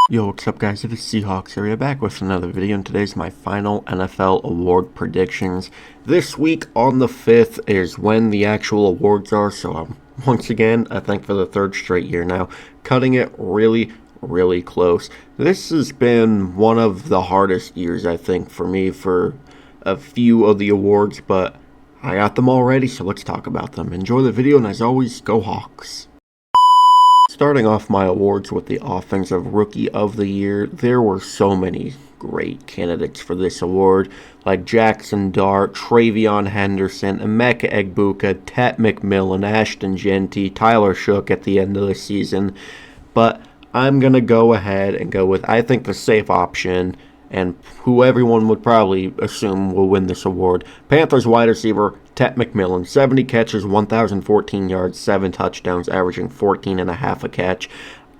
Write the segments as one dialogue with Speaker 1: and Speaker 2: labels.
Speaker 1: Yo, what's up guys, it is Seahawks area back with another video, and today's my final NFL award predictions. This week on the 5th is when the actual awards are, so once again, I think for the third straight year now, cutting it really close. This has been one of the hardest years, I think, for me for a few of the awards, but I got them all ready, so let's talk about them. Enjoy the video, and as always, go Hawks. Starting off my awards with the Offensive Rookie of the Year, there were so many great candidates for this award, like Jackson Dart, Travion Henderson, Emeka Egbuka, Tet McMillan, Ashton Jeanty, Tyler Shough at the end of the season. But I'm going to go ahead and go with, I think, the safe option, and who everyone would probably assume will win this award. Panthers wide receiver Tet McMillan, 70 catches, 1,014 yards, 7 touchdowns, averaging 14.5 a catch.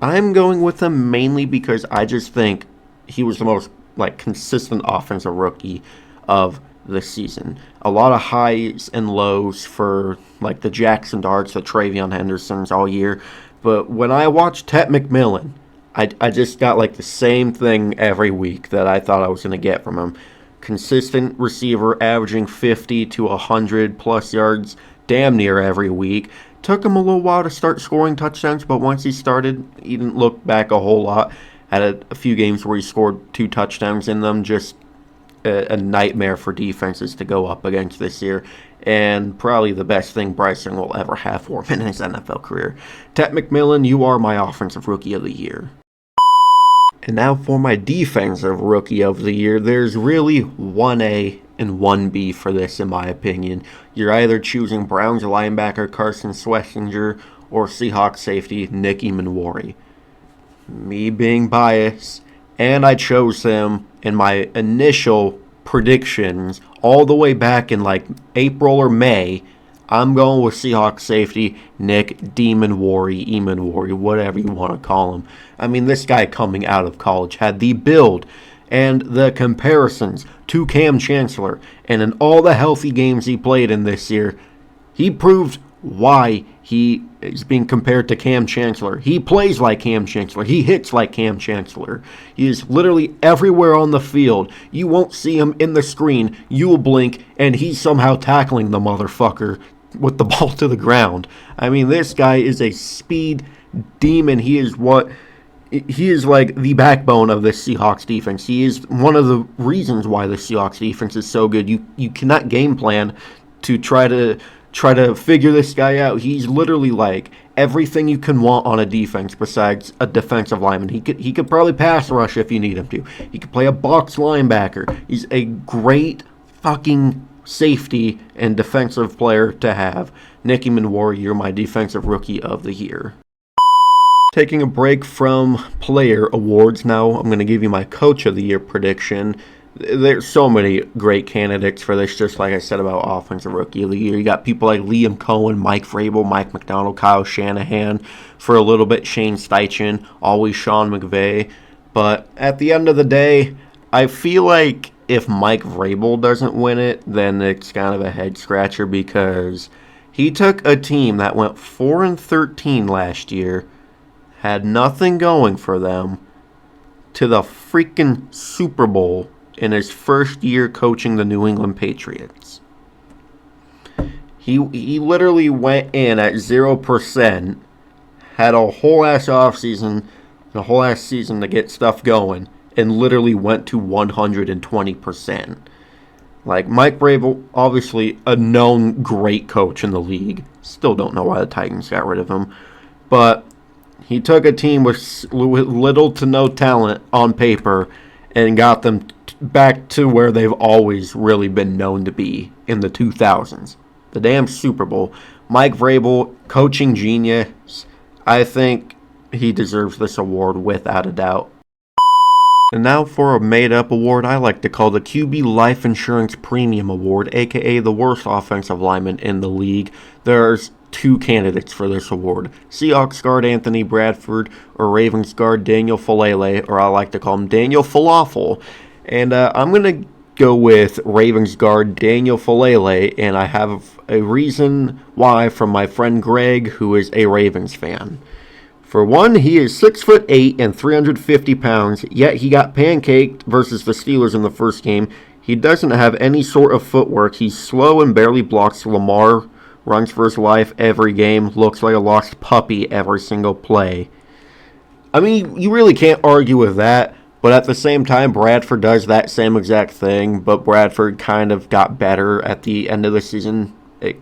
Speaker 1: I'm going with him mainly because I just think he was the most consistent offensive rookie of the season. A lot of highs and lows for the Jackson Darts, the Travion Hendersons all year. But when I watched Tet McMillan, I just got the same thing every week that I thought I was going to get from him. Consistent receiver, averaging 50 to 100 plus yards damn near every week. Took him a little while to start scoring touchdowns, but once he started, he didn't look back a whole lot. Had a few games where he scored 2 touchdowns in them. Just a nightmare for defenses to go up against this year, and probably the best thing Bryson will ever have for him in his NFL career. Tet McMillan, you are my Offensive Rookie of the Year. And now for my Defensive Rookie of the Year, there's really 1A and 1B for this, in my opinion. You're either choosing Browns linebacker Carson Schlesinger or Seahawks safety Nick Emmanwori. Me being biased, and I chose him in my initial predictions all the way back in April or May. I'm going with Seahawks safety Nick Emmanwori, whatever you want to call him. I mean, this guy coming out of college had the build and the comparisons to Kam Chancellor, and in all the healthy games he played in this year, he proved why he is being compared to Kam Chancellor. He plays like Kam Chancellor. He hits like Kam Chancellor. He is literally everywhere on the field. You won't see him in the screen. You will blink, and he's somehow tackling the motherfucker with the ball to the ground. I mean, this guy is a speed demon. He is the backbone of this Seahawks defense. He is one of the reasons why the Seahawks defense is so good. You cannot game plan to try to figure this guy out. He's literally everything you can want on a defense besides a defensive lineman. He could probably pass rush if you need him to. He could play a box linebacker. He's a great fucking safety and defensive player to have. Nick Emmanwori, you're my Defensive Rookie of the Year. Taking a break from player awards now, I'm going to give you my Coach of the Year prediction. There's so many great candidates for this, just like I said about Offensive Rookie of the Year. You got people like Liam Cohen, Mike Vrabel, Mike Macdonald, Kyle Shanahan, for a little bit Shane Steichen, always Sean McVay. But at the end of the day, I feel like if Mike Vrabel doesn't win it, then it's kind of a head-scratcher, because he took a team that went 4-13 last year, had nothing going for them, to the freaking Super Bowl in his first year coaching the New England Patriots. He literally went in at 0%, had a whole ass offseason, a whole ass season to get stuff going, and literally went to 120%. Mike Vrabel, obviously a known great coach in the league. Still don't know why the Titans got rid of him. But he took a team with little to no talent on paper and got them back to where they've always really been known to be in the 2000s. The damn Super Bowl. Mike Vrabel, coaching genius. I think he deserves this award without a doubt. And now for a made-up award I like to call the QB Life Insurance Premium Award, aka the worst offensive lineman in the league. There's 2 candidates for this award: Seahawks guard Anthony Bradford or Ravens guard Daniel Faalele, or I like to call him Daniel Falafel. And I'm going to go with Ravens guard Daniel Faalele, and I have a reason why from my friend Greg, who is a Ravens fan. For one, he is 6'8" and 350 pounds, yet he got pancaked versus the Steelers in the first game. He doesn't have any sort of footwork. He's slow and barely blocks. Lamar runs for his life every game, looks like a lost puppy every single play. I mean, you really can't argue with that, but at the same time, Bradford does that same exact thing, but Bradford kind of got better at the end of the season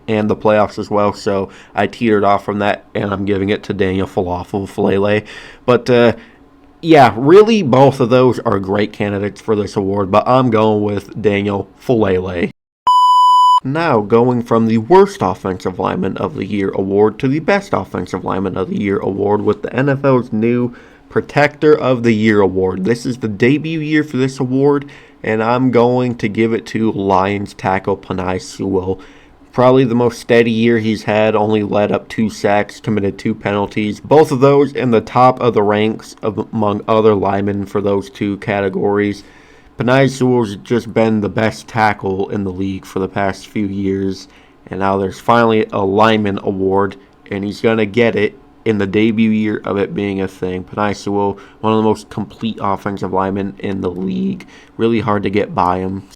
Speaker 1: and the playoffs as well, so I teetered off from that, and I'm giving it to Daniel Falele. But, yeah, really, both of those are great candidates for this award, but I'm going with Daniel Falele. Now, going from the worst offensive lineman of the year award to the best offensive lineman of the year award with the NFL's new Protector of the Year award. This is the debut year for this award, and I'm going to give it to Lions tackle Penei Sewell. Probably the most steady year he's had, only led up 2 sacks, committed 2 penalties. Both of those in the top of the ranks among other linemen for those 2 categories. Penei Sewell's just been the best tackle in the league for the past few years, and now there's finally a lineman award, and he's going to get it in the debut year of it being a thing. Penei Sewell, one of the most complete offensive linemen in the league. Really hard to get by him.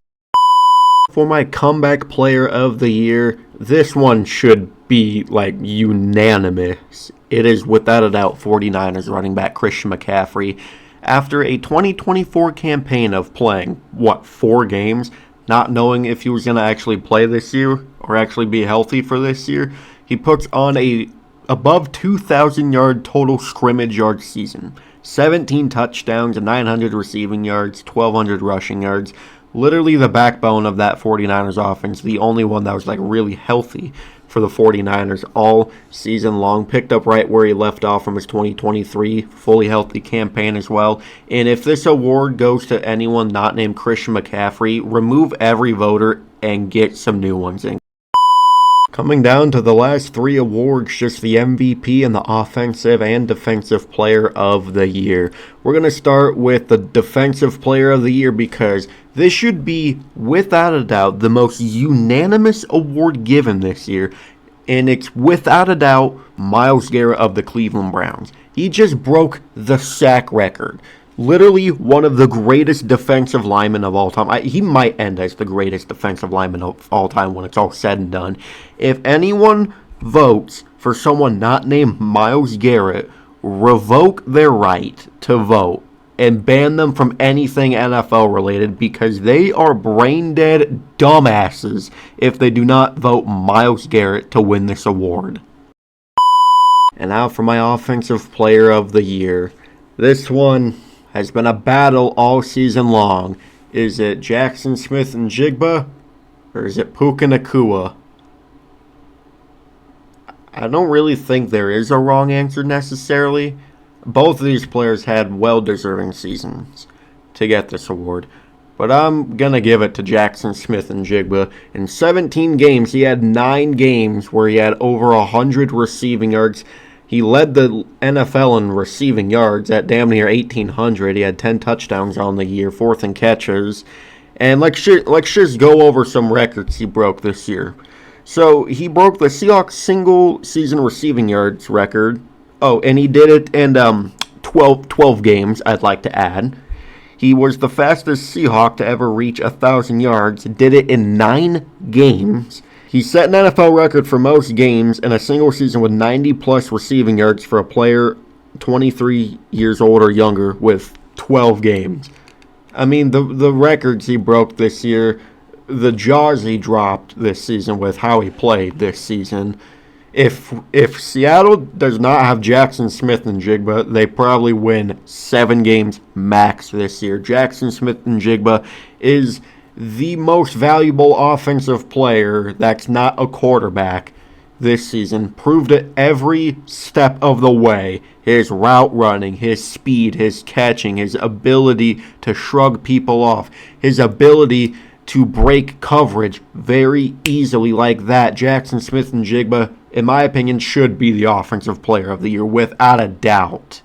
Speaker 1: For my comeback player of the year, this one should be like unanimous. It is without a doubt 49ers running back Christian McCaffrey. After a 2024 campaign of playing, 4 games, not knowing if he was going to actually play this year or actually be healthy for this year, he puts on a above 2,000 yard total scrimmage yard season. 17 touchdowns, 900 receiving yards, 1,200 rushing yards. Literally the backbone of that 49ers offense, the only one that was like really healthy for the 49ers all season long. Picked up right where he left off from his 2023 fully healthy campaign as well. And if this award goes to anyone not named Christian McCaffrey, remove every voter and get some new ones in. Coming down to the last 3 awards, just the MVP and the offensive and defensive player of the year. We're going to start with the defensive player of the year because this should be, without a doubt, the most unanimous award given this year. And it's without a doubt Myles Garrett of the Cleveland Browns. He just broke the sack record. Literally one of the greatest defensive linemen of all time. He might end as the greatest defensive lineman of all time when it's all said and done. If anyone votes for someone not named Myles Garrett, revoke their right to vote and ban them from anything NFL related because they are brain dead dumbasses if they do not vote Myles Garrett to win this award. And now for my offensive player of the year. This one has been a battle all season long. Is it Jackson Smith-Njigba or is it Puka Nacua? I don't really think there is a wrong answer necessarily. Both of these players had well-deserving seasons to get this award. But I'm going to give it to Jackson Smith-Njigba. In 17 games, he had 9 games where he had over 100 receiving yards. He led the NFL in receiving yards at damn near 1,800. He had 10 touchdowns on the year, 4th in catches. And let's just go over some records he broke this year. So he broke the Seahawks single-season receiving yards record. Oh, and he did it in 12 games, I'd like to add. He was the fastest Seahawk to ever reach 1,000 yards. Did it in 9 games. He set an NFL record for most games in a single season with 90-plus receiving yards for a player 23 years old or younger with 12 games. I mean, the records he broke this year, the jaws he dropped this season with how he played this season. If Seattle does not have Jackson Smith-Njigba, they probably win 7 games max this year. Jackson Smith-Njigba is the most valuable offensive player that's not a quarterback this season. Proved it every step of the way. His route running, his speed, his catching, his ability to shrug people off, his ability to break coverage very easily like that. Jackson Smith-Njigba, in my opinion, should be the offensive player of the year without a doubt.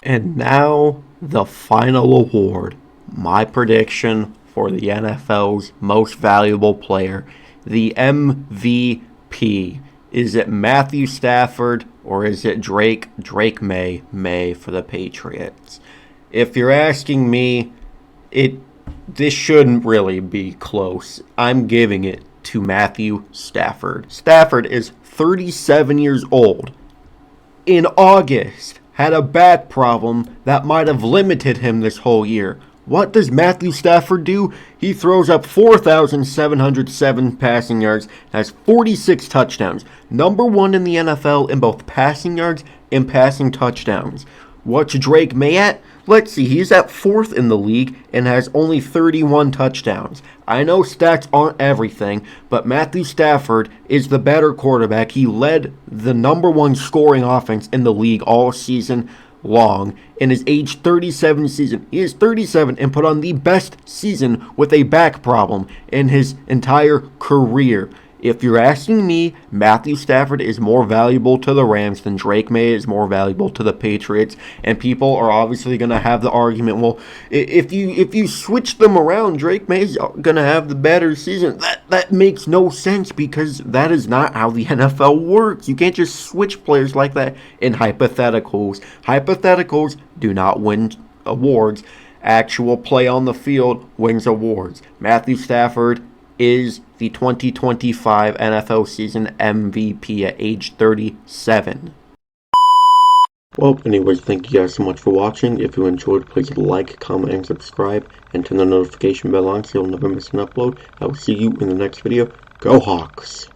Speaker 1: And now the final award. My prediction for the NFL's most valuable player, the MVP, Is it Matthew Stafford or is it Drake May for the Patriots? If you're asking me, this shouldn't really be close. I'm giving it to Matthew Stafford. Stafford is 37 years old. In August, had a back problem that might have limited him this whole year. What does Matthew Stafford do? He throws up 4,707 passing yards, has 46 touchdowns. Number 1 in the NFL in both passing yards and passing touchdowns. What's Drake May at? Let's see, he's at 4th in the league and has only 31 touchdowns. I know stats aren't everything, but Matthew Stafford is the better quarterback. He led the number 1 scoring offense in the league all season long. In his age 37 season, he is 37 and put on the best season with a back problem in his entire career. If you're asking me, Matthew Stafford is more valuable to the Rams than Drake May is more valuable to the Patriots, and people are obviously going to have the argument, well, if you switch them around, Drake May's going to have the better season. That makes no sense because that is not how the NFL works. You can't just switch players like that in hypotheticals. Hypotheticals do not win awards. Actual play on the field wins awards. Matthew Stafford is the 2025 NFL season MVP at age 37. Well, anyways, thank you guys so much for watching. If you enjoyed, please like, comment, and subscribe, and turn the notification bell on so you'll never miss an upload. I will see you in the next video. Go Hawks!